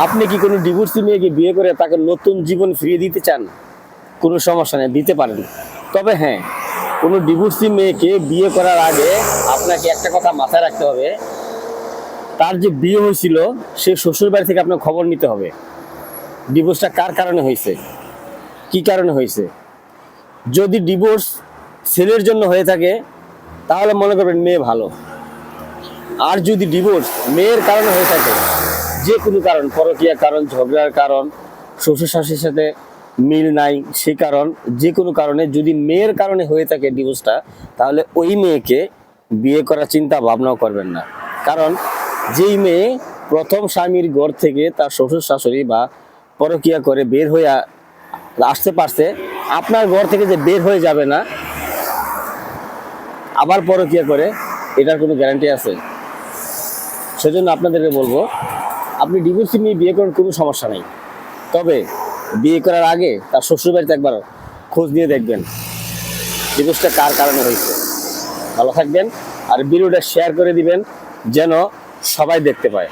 আপনি কি কোনো ডিভোর্সি মেয়েকে বিয়ে করে তাকে নতুন জীবন ফিরিয়ে দিতে চান? কোনো সমস্যা নেই, দিতে পারেন। তবে হ্যাঁ, কোনো ডিভোর্সি মেয়েকে বিয়ে করার আগে আপনাকে একটা কথা মাথায় রাখতে হবে, তার যে বিয়ে হয়েছিল সে শ্বশুর বাড়ি থেকে আপনার খবর নিতে হবে। ডিভোর্সটা কার কারণে হয়েছে, কি কারণে হয়েছে। যদি ডিভোর্স ছেলের জন্য হয়ে থাকে তাহলে মনে করবেন মেয়ে ভালো। আর যদি ডিভোর্স মেয়ের কারণে হয়ে থাকে, যে কোনো কারণ, পরকীয়া কারণ, ঝগড়ার কারণ, শ্বশুর শাশুড়ির সাথে মিল নাই সে কারণ, যে কোনো কারণে যদি মেয়ের কারণে হয়ে থাকে ডিভোর্সটা, তাহলে ওই মেয়েকে বিয়ে করার চিন্তা ভাবনাও করবেন না। কারণ যেই মেয়ে প্রথম স্বামীর ঘর থেকে তার শ্বশুর শাশুড়ি বা পরকীয়া করে বের হয়ে আসতে পারছে, আপনার ঘর থেকে যে বের হয়ে যাবে না আবার পরকীয়া করে, এটার কোনো গ্যারান্টি আছে? সেজন্য আপনাদেরকে বলবো, আপনি ডিভোর্স নিয়ে বিয়ে করার কোনো সমস্যা নেই। তবে বিয়ে করার আগে তার শ্বশুরবাড়িতে একবার খোঁজ নিয়ে দেখবেন ডিভোর্সটা কার কারণে হয়েছে। ভালো থাকবেন, আর ভিডিওটা শেয়ার করে দিবেন যেন সবাই দেখতে পায়।